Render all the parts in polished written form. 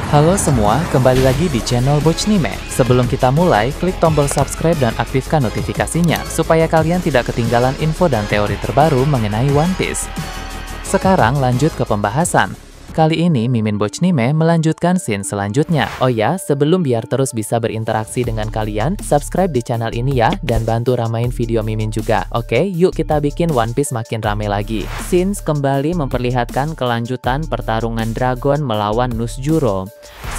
Halo semua, kembali lagi di channel Bochnime. Sebelum kita mulai, klik tombol subscribe dan aktifkan notifikasinya supaya kalian tidak ketinggalan info dan teori terbaru mengenai One Piece. Sekarang lanjut ke pembahasan. Kali ini Mimin Bochnime melanjutkan scene selanjutnya. Oh ya, sebelum biar terus bisa berinteraksi dengan kalian, subscribe di channel ini ya, dan bantu ramain video Mimin juga. Oke, yuk kita bikin One Piece makin rame lagi. Scenes kembali memperlihatkan kelanjutan pertarungan Dragon melawan Nusjuro.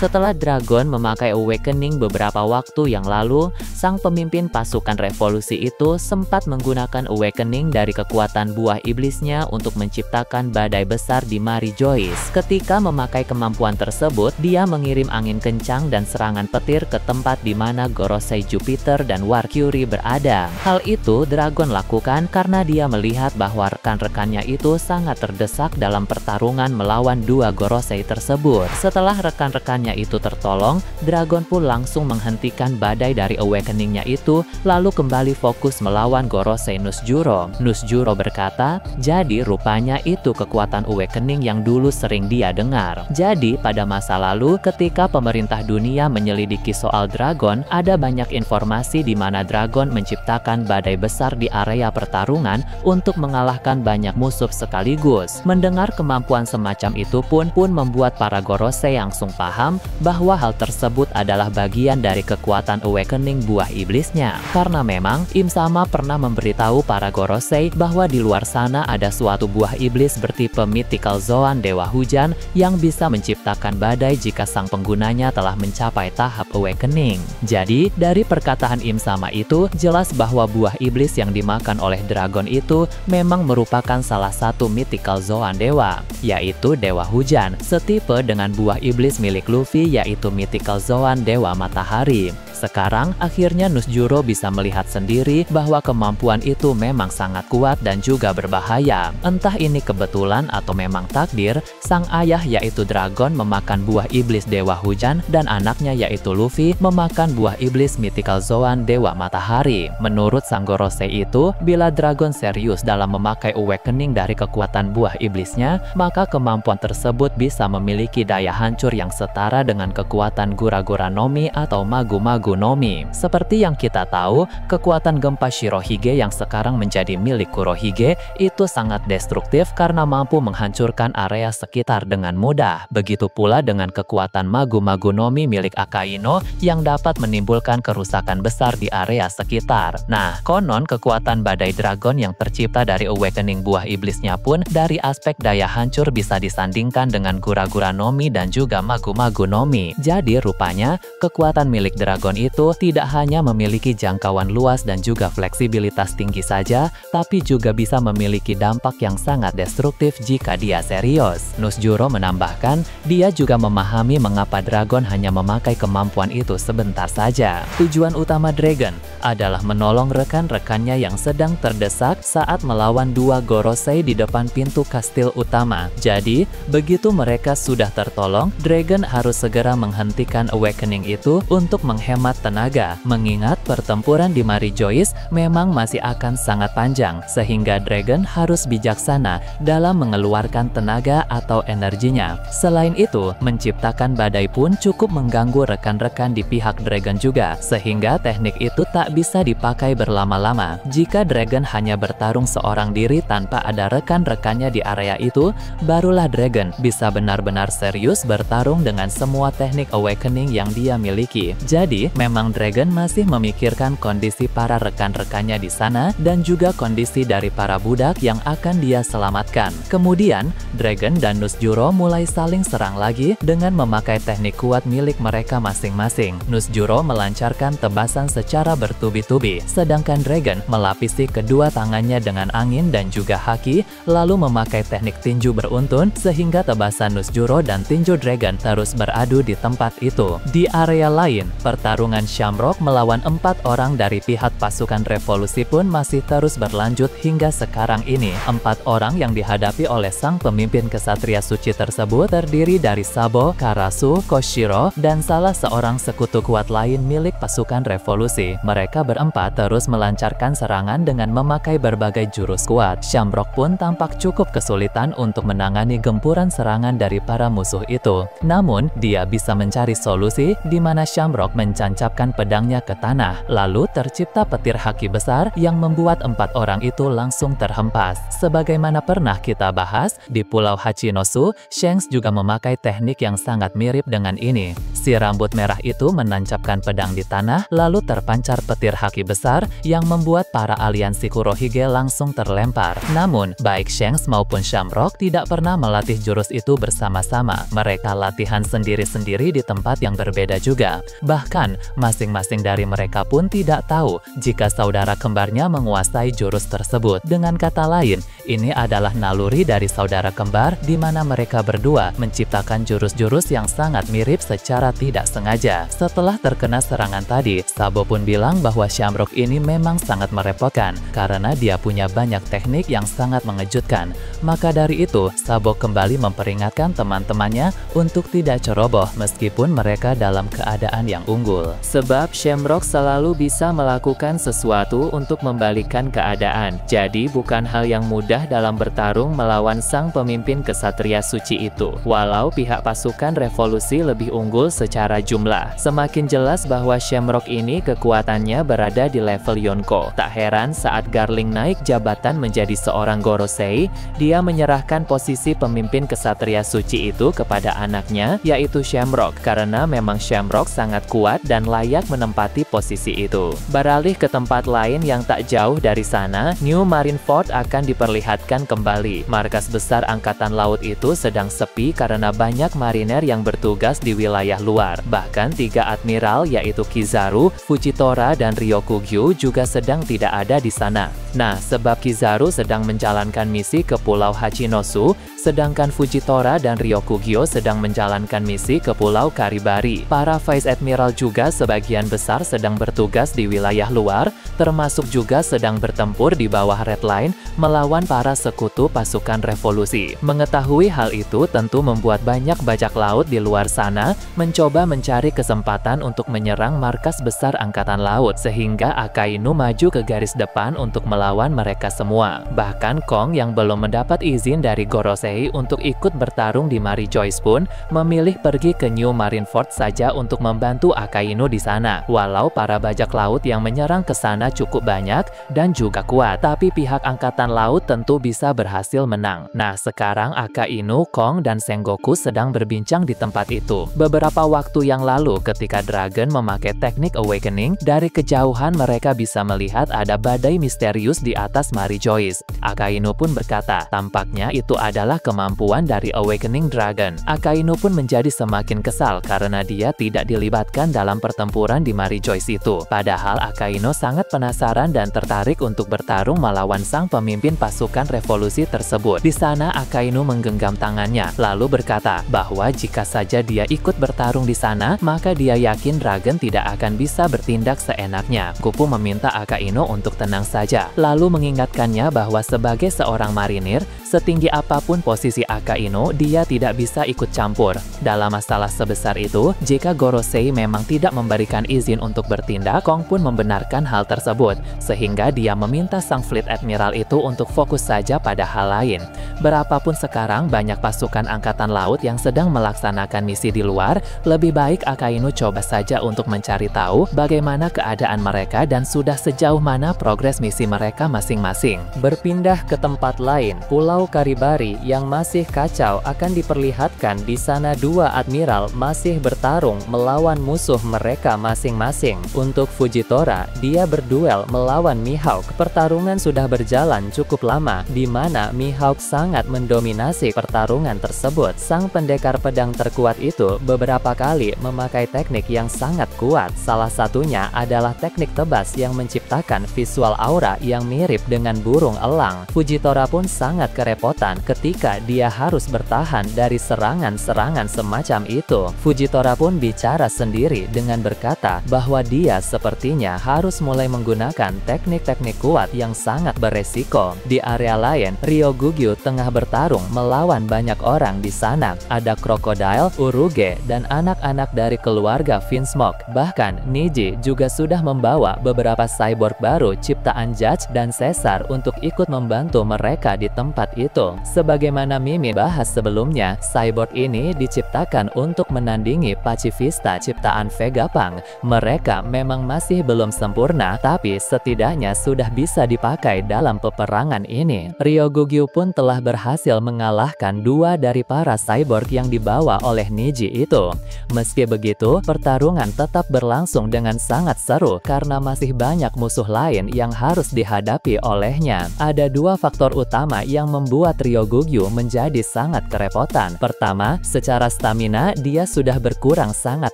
Setelah Dragon memakai Awakening beberapa waktu yang lalu, sang pemimpin pasukan revolusi itu sempat menggunakan Awakening dari kekuatan buah iblisnya untuk menciptakan badai besar di Mary Joyce. Ketika memakai kemampuan tersebut, dia mengirim angin kencang dan serangan petir ke tempat di mana Gorosei Jupiter dan War Curie berada. Hal itu Dragon lakukan karena dia melihat bahwa rekan-rekannya itu sangat terdesak dalam pertarungan melawan dua Gorosei tersebut. Setelah rekan-rekannya itu tertolong, Dragon pun langsung menghentikan badai dari Awakening-nya itu, lalu kembali fokus melawan Gorosei Nusjuro. Nusjuro berkata, jadi rupanya itu kekuatan Awakening yang dulu sering dia dengar. Jadi pada masa lalu ketika pemerintah dunia menyelidiki soal Dragon, ada banyak informasi di mana Dragon menciptakan badai besar di area pertarungan untuk mengalahkan banyak musuh sekaligus. Mendengar kemampuan semacam itu pun membuat para Gorosei langsung paham bahwa hal tersebut adalah bagian dari kekuatan Awakening buah iblisnya. Karena memang Im Sama pernah memberitahu para Gorosei bahwa di luar sana ada suatu buah iblis bertipe Mythical Zoan Dewa Hujan yang bisa menciptakan badai jika sang penggunanya telah mencapai tahap Awakening. Jadi dari perkataan Im Sama itu jelas bahwa buah iblis yang dimakan oleh Dragon itu memang merupakan salah satu Mythical Zoan Dewa, yaitu Dewa Hujan, setipe dengan buah iblis milik Luffy yaitu Mythical Zoan Dewa Matahari. Sekarang akhirnya Nusjuro bisa melihat sendiri bahwa kemampuan itu memang sangat kuat dan juga berbahaya. Entah ini kebetulan atau memang takdir, sang ayah yaitu Dragon memakan buah iblis Dewa Hujan dan anaknya yaitu Luffy memakan buah iblis Mythical Zoan Dewa Matahari. Menurut sang Gorosei itu, bila Dragon serius dalam memakai Awakening dari kekuatan buah iblisnya, maka kemampuan tersebut bisa memiliki daya hancur yang setara dengan kekuatan Gura-Gura Nomi atau Magu-Magu Nomi. Seperti yang kita tahu, kekuatan gempa Shirohige yang sekarang menjadi milik Kurohige itu sangat destruktif karena mampu menghancurkan area sekitar dengan mudah. Begitu pula dengan kekuatan Magu-Magu Nomi milik Akaino yang dapat menimbulkan kerusakan besar di area sekitar. Nah, konon kekuatan badai Dragon yang tercipta dari Awakening buah iblisnya pun dari aspek daya hancur bisa disandingkan dengan Gura-Gura Nomi dan juga Magu-Magu Nomi. Jadi rupanya kekuatan milik Dragon itu tidak hanya memiliki jangkauan luas dan juga fleksibilitas tinggi saja, tapi juga bisa memiliki dampak yang sangat destruktif jika dia serius. Nusjuro menambahkan, dia juga memahami mengapa Dragon hanya memakai kemampuan itu sebentar saja. Tujuan utama Dragon adalah menolong rekan-rekannya yang sedang terdesak saat melawan dua Gorosei di depan pintu kastil utama. Jadi, begitu mereka sudah tertolong, Dragon harus segera menghentikan Awakening itu untuk menghemat tenaga, mengingat pertempuran di Mary Joyce memang masih akan sangat panjang, sehingga Dragon harus bijaksana dalam mengeluarkan tenaga atau energinya. Selain itu, menciptakan badai pun cukup mengganggu rekan-rekan di pihak Dragon juga, sehingga teknik itu tak bisa dipakai berlama-lama. Jika Dragon hanya bertarung seorang diri tanpa ada rekan-rekannya di area itu, barulah Dragon bisa benar-benar serius bertarung dengan semua teknik Awakening yang dia miliki. Jadi, memang Dragon masih memikirkan kondisi para rekan-rekannya di sana dan juga kondisi dari para budak yang akan dia selamatkan. Kemudian, Dragon dan Nusjuro mulai saling serang lagi dengan memakai teknik kuat milik mereka masing-masing. Nusjuro melancarkan tebasan secara bertubi-tubi, sedangkan Dragon melapisi kedua tangannya dengan angin dan juga haki, lalu memakai teknik tinju beruntun sehingga tebasan Nusjuro dan tinju Dragon terus beradu di tempat itu. Di area lain, pertarungan pertarungan Shamrock melawan 4 orang dari pihak pasukan revolusi pun masih terus berlanjut hingga sekarang ini. 4 orang yang dihadapi oleh sang pemimpin kesatria suci tersebut terdiri dari Sabo, Karasu, Koshiro, dan salah seorang sekutu kuat lain milik pasukan revolusi. Mereka berempat terus melancarkan serangan dengan memakai berbagai jurus kuat. Shamrock pun tampak cukup kesulitan untuk menangani gempuran serangan dari para musuh itu. Namun, dia bisa mencari solusi di mana Shamrock mencancapkan pedangnya ke tanah. Lalu tercipta petir haki besar yang membuat 4 orang itu langsung terhempas. Sebagaimana pernah kita bahas, di Pulau Hachinosu, Shanks juga memakai teknik yang sangat mirip dengan ini. Si rambut merah itu menancapkan pedang di tanah, lalu terpancar petir haki besar yang membuat para aliansi Kurohige langsung terlempar. Namun, baik Shanks maupun Shamrock tidak pernah melatih jurus itu bersama-sama. Mereka latihan sendiri-sendiri di tempat yang berbeda juga. Bahkan, masing-masing dari mereka pun tidak tahu jika saudara kembarnya menguasai jurus tersebut. Dengan kata lain, ini adalah naluri dari saudara kembar di mana mereka berdua menciptakan jurus-jurus yang sangat mirip secara tidak sengaja. Setelah terkena serangan tadi, Sabo pun bilang bahwa Shamrock ini memang sangat merepotkan karena dia punya banyak teknik yang sangat mengejutkan. Maka dari itu, Sabo kembali memperingatkan teman-temannya untuk tidak ceroboh meskipun mereka dalam keadaan yang unggul. Sebab Shamrock selalu bisa melakukan sesuatu untuk membalikkan keadaan. Jadi bukan hal yang mudah dalam bertarung melawan sang pemimpin kesatria suci itu. Walau pihak pasukan revolusi lebih unggul secara jumlah. Semakin jelas bahwa Shamrock ini kekuatannya berada di level Yonko. Tak heran saat Garling naik jabatan menjadi seorang Gorosei, dia menyerahkan posisi pemimpin kesatria suci itu kepada anaknya, yaitu Shamrock, karena memang Shamrock sangat kuat dan layak menempati posisi itu. Beralih ke tempat lain yang tak jauh dari sana, New Marineford akan diperlihatkan kembali. Markas besar Angkatan Laut itu sedang sepi karena banyak mariner yang bertugas di wilayah luar. Bahkan 3 admiral yaitu Kizaru, Fujitora, dan Ryokugyu juga sedang tidak ada di sana. Nah, sebab Kizaru sedang menjalankan misi ke Pulau Hachinosu, sedangkan Fujitora dan Ryokugyu sedang menjalankan misi ke Pulau Karibari. Para Vice Admiral juga sebagian besar sedang bertugas di wilayah luar, termasuk juga sedang bertempur di bawah Red Line melawan para sekutu pasukan revolusi. Mengetahui hal itu tentu membuat banyak bajak laut di luar sana mencoba mencari kesempatan untuk menyerang markas besar Angkatan Laut, sehingga Akainu maju ke garis depan untuk melawan mereka semua. Bahkan Kong yang belum mendapat izin dari Gorosei untuk ikut bertarung di Mary Joyce pun memilih pergi ke New Marineford saja untuk membantu Akainu di sana. Walau para bajak laut yang menyerang ke sana cukup banyak dan juga kuat, tapi pihak Angkatan Laut tentu bisa berhasil menang. Nah, sekarang Akainu, Kong, dan Sengoku sedang berbincang di tempat itu. Beberapa waktu yang lalu ketika Dragon memakai teknik Awakening, dari kejauhan mereka bisa melihat ada badai misterius di atas Mary Joyce. Akainu pun berkata, tampaknya itu adalah kemampuan dari Awakening Dragon. Akainu pun menjadi semakin kesal karena dia tidak dilibatkan dalam pertempuran di Mary Joyce itu. Padahal Akainu sangat penasaran dan tertarik untuk bertarung melawan sang pemimpin pasukan revolusi tersebut. Di sana Akainu menggenggam tangannya, lalu berkata bahwa jika saja dia ikut bertarung di sana, maka dia yakin Dragon tidak akan bisa bertindak seenaknya. Kupu meminta Akainu untuk tenang saja, lalu mengingatkannya bahwa sebagai seorang marinir, setinggi apapun posisi Akainu, dia tidak bisa ikut campur dalam masalah sebesar itu. Jika Gorosei memang tidak memberikan izin untuk bertindak, Kong pun membenarkan hal tersebut, sehingga dia meminta sang Fleet Admiral itu untuk fokus saja pada hal lain. Berapapun sekarang banyak pasukan Angkatan Laut yang sedang melaksanakan misi di luar, lebih baik Akainu coba saja untuk mencari tahu bagaimana keadaan mereka dan sudah sejauh mana progres misi mereka masing-masing. Berpindah ke tempat lain, Pulau Karibari yang masih kacau akan diperlihatkan. Di sana 2 admiral masih bertarung melawan musuh mereka masing-masing. Untuk Fujitora, dia berduel melawan Mihawk. Pertarungan sudah berjalan cukup lama, di mana Mihawk sangat mendominasi pertarungan tersebut. Sang pendekar pedang terkuat itu beberapa kali memakai teknik yang sangat kuat. Salah satunya adalah teknik tebas yang menciptakan visual aura yang yang mirip dengan burung elang. Fujitora pun sangat kerepotan ketika dia harus bertahan dari serangan-serangan semacam itu. Fujitora pun bicara sendiri dengan berkata bahwa dia sepertinya harus mulai menggunakan teknik-teknik kuat yang sangat beresiko. Di area lain, Ryogugyu tengah bertarung melawan banyak orang di sana. Ada Crocodile, Uruge, dan anak-anak dari keluarga Vinsmoke. Bahkan Niji juga sudah membawa beberapa cyborg baru ciptaan Judge dan Caesar untuk ikut membantu mereka di tempat itu. Sebagaimana Mimi bahas sebelumnya, cyborg ini diciptakan untuk menandingi pacifista ciptaan Vegapunk. Mereka memang masih belum sempurna, tapi setidaknya sudah bisa dipakai dalam peperangan ini. Ryogugyu pun telah berhasil mengalahkan dua dari para cyborg yang dibawa oleh Niji itu. Meski begitu, pertarungan tetap berlangsung dengan sangat seru karena masih banyak musuh lain yang harus dihadapi olehnya. Ada dua faktor utama yang membuat Ryogugyu menjadi sangat kerepotan. Pertama, secara stamina dia sudah berkurang sangat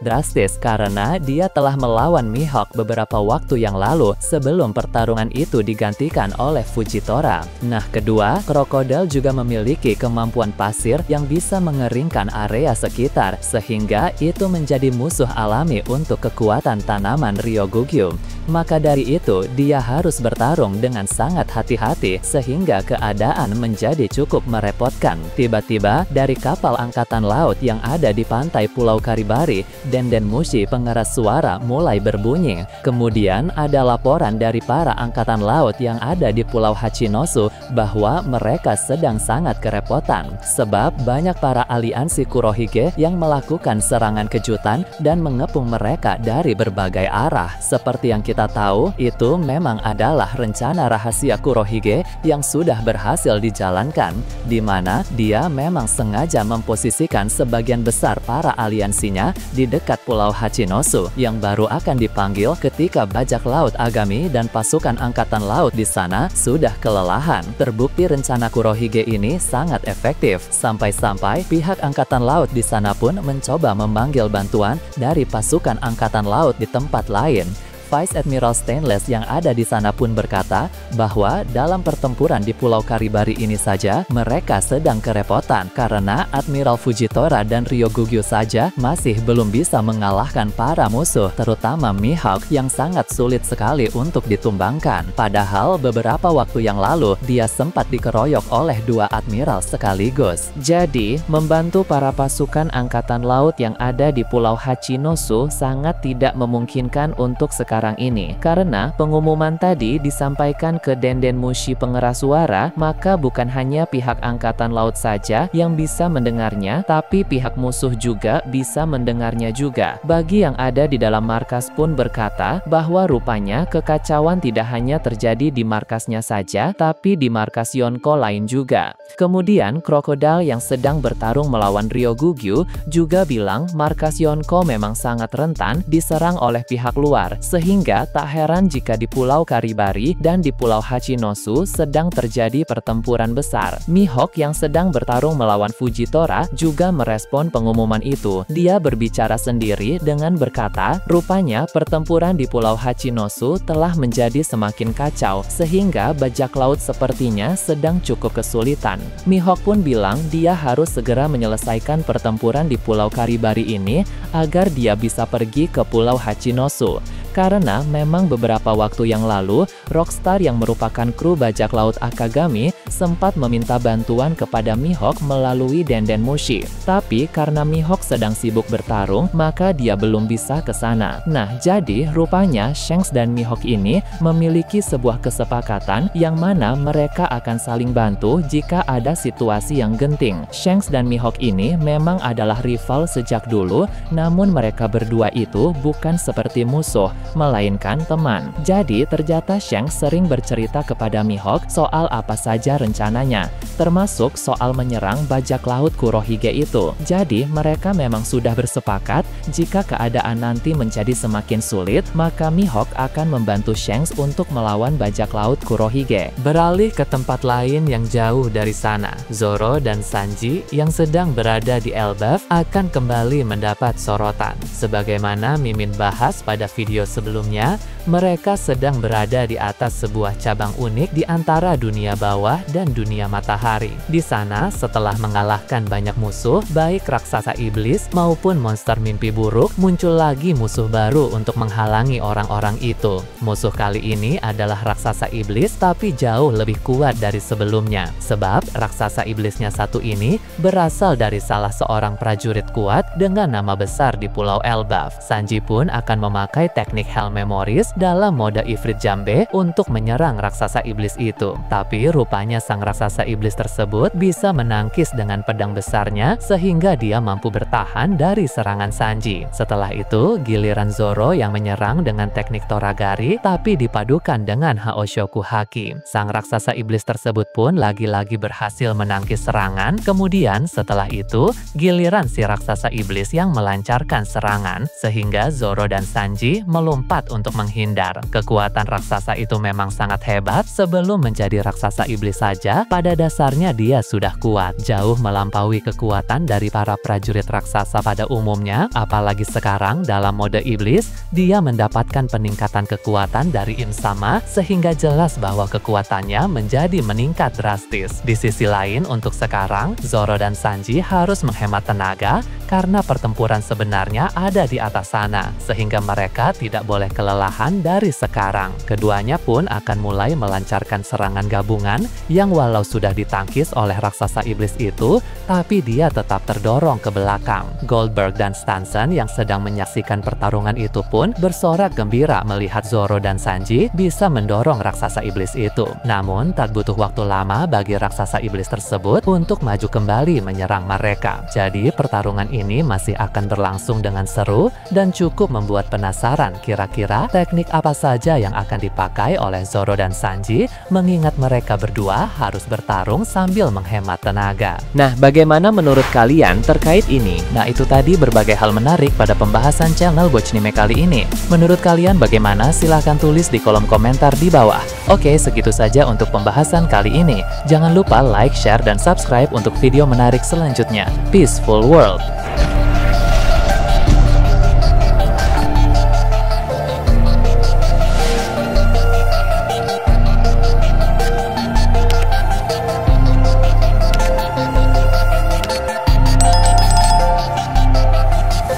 drastis karena dia telah melawan Mihawk beberapa waktu yang lalu sebelum pertarungan itu digantikan oleh Fujitora. Nah, kedua, Crocodile juga memiliki kemampuan pasir yang bisa mengeringkan area sekitar, sehingga itu menjadi musuh alami untuk kekuatan tanaman Ryogugyu. Maka dari itu, dia harus bertarung dengan sangat hati-hati sehingga keadaan menjadi cukup merepotkan. Tiba-tiba, dari kapal angkatan laut yang ada di pantai Pulau Karibari, Denden Mushi pengeras suara mulai berbunyi. Kemudian ada laporan dari para angkatan laut yang ada di Pulau Hachinosu bahwa mereka sedang sangat kerepotan sebab banyak para aliansi Kurohige yang melakukan serangan kejutan dan mengepung mereka dari berbagai arah. Seperti yang kita tahu, itu memang adalah rencana rahasia Kurohige yang sudah berhasil dijalankan, di mana dia memang sengaja memposisikan sebagian besar para aliansinya di dekat Pulau Hachinosu yang baru akan dipanggil ketika bajak laut Agami dan pasukan angkatan laut di sana sudah kelelahan. Terbukti rencana Kurohige ini sangat efektif, sampai-sampai pihak angkatan laut di sana pun mencoba memanggil bantuan dari pasukan angkatan laut di tempat lain. Vice Admiral Stainless yang ada di sana pun berkata bahwa dalam pertempuran di Pulau Karibari ini saja mereka sedang kerepotan karena Admiral Fujitora dan Ryogugyu saja masih belum bisa mengalahkan para musuh, terutama Mihawk yang sangat sulit sekali untuk ditumbangkan. Padahal beberapa waktu yang lalu dia sempat dikeroyok oleh dua admiral sekaligus. Jadi, membantu para pasukan angkatan laut yang ada di Pulau Hachinosu sangat tidak memungkinkan untuk sekarang ini. Karena pengumuman tadi disampaikan ke Denden Mushi pengeras suara, maka bukan hanya pihak angkatan laut saja yang bisa mendengarnya, tapi pihak musuh juga bisa mendengarnya juga. Bagi yang ada di dalam markas pun berkata bahwa rupanya kekacauan tidak hanya terjadi di markasnya saja, tapi di markas Yonko lain juga. Kemudian Crocodile yang sedang bertarung melawan Ryogugyu juga bilang markas Yonko memang sangat rentan diserang oleh pihak luar, sehingga tak heran jika di Pulau Karibari dan di Pulau Hachinosu sedang terjadi pertempuran besar. Mihawk yang sedang bertarung melawan Fujitora juga merespon pengumuman itu. Dia berbicara sendiri dengan berkata, rupanya pertempuran di Pulau Hachinosu telah menjadi semakin kacau, sehingga bajak laut sepertinya sedang cukup kesulitan. Mihawk pun bilang dia harus segera menyelesaikan pertempuran di Pulau Karibari ini agar dia bisa pergi ke Pulau Hachinosu. Karena memang beberapa waktu yang lalu, Rockstar yang merupakan kru bajak laut Akagami sempat meminta bantuan kepada Mihawk melalui Denden Mushi. Tapi karena Mihawk sedang sibuk bertarung, maka dia belum bisa ke sana. Nah, jadi rupanya Shanks dan Mihawk ini memiliki sebuah kesepakatan yang mana mereka akan saling bantu jika ada situasi yang genting. Shanks dan Mihawk ini memang adalah rival sejak dulu, namun mereka berdua itu bukan seperti musuh, melainkan teman. Jadi ternyata Shanks sering bercerita kepada Mihawk soal apa saja rencananya, termasuk soal menyerang bajak laut Kurohige itu. Jadi mereka memang sudah bersepakat jika keadaan nanti menjadi semakin sulit, maka Mihawk akan membantu Shanks untuk melawan bajak laut Kurohige. Beralih ke tempat lain yang jauh dari sana, Zoro dan Sanji yang sedang berada di Elbaf akan kembali mendapat sorotan. Sebagaimana Mimin bahas pada video sebelumnya, Mereka sedang berada di atas sebuah cabang unik di antara dunia bawah dan dunia matahari. Di sana, setelah mengalahkan banyak musuh, baik raksasa iblis maupun monster mimpi buruk, muncul lagi musuh baru untuk menghalangi orang-orang itu. Musuh kali ini adalah raksasa iblis, tapi jauh lebih kuat dari sebelumnya. Sebab, raksasa iblisnya satu ini berasal dari salah seorang prajurit kuat dengan nama besar di Pulau Elbaf. Sanji pun akan memakai teknik Hell Memories dalam mode Ifrit Jambe untuk menyerang raksasa iblis itu. Tapi rupanya sang raksasa iblis tersebut bisa menangkis dengan pedang besarnya sehingga dia mampu bertahan dari serangan Sanji. Setelah itu, giliran Zoro yang menyerang dengan teknik Toragari tapi dipadukan dengan Haoshoku Haki. Sang raksasa iblis tersebut pun lagi-lagi berhasil menangkis serangan. Kemudian setelah itu, giliran si raksasa iblis yang melancarkan serangan sehingga Zoro dan Sanji melompat untuk menghindar. Kekuatan raksasa itu memang sangat hebat. Sebelum menjadi raksasa iblis saja, pada dasarnya dia sudah kuat, jauh melampaui kekuatan dari para prajurit raksasa pada umumnya. Apalagi sekarang dalam mode iblis, dia mendapatkan peningkatan kekuatan dari Im Sama sehingga jelas bahwa kekuatannya menjadi meningkat drastis. Di sisi lain, untuk sekarang, Zoro dan Sanji harus menghemat tenaga karena pertempuran sebenarnya ada di atas sana, sehingga mereka tidak boleh kelelahan dari sekarang. Keduanya pun akan mulai melancarkan serangan gabungan yang walau sudah ditangkis oleh raksasa iblis itu, tapi dia tetap terdorong ke belakang. Goldberg dan Stanson yang sedang menyaksikan pertarungan itu pun bersorak gembira melihat Zoro dan Sanji bisa mendorong raksasa iblis itu. Namun, tak butuh waktu lama bagi raksasa iblis tersebut untuk maju kembali menyerang mereka. Jadi, pertarungan ini masih akan berlangsung dengan seru dan cukup membuat penasaran kira-kira teknik apa saja yang akan dipakai oleh Zoro dan Sanji, mengingat mereka berdua harus bertarung sambil menghemat tenaga. Nah, bagaimana menurut kalian terkait ini? Nah, itu tadi berbagai hal menarik pada pembahasan channel Bochnime kali ini. Menurut kalian bagaimana? Silahkan tulis di kolom komentar di bawah. Oke, segitu saja untuk pembahasan kali ini. Jangan lupa like, share, dan subscribe untuk video menarik selanjutnya. Peaceful World!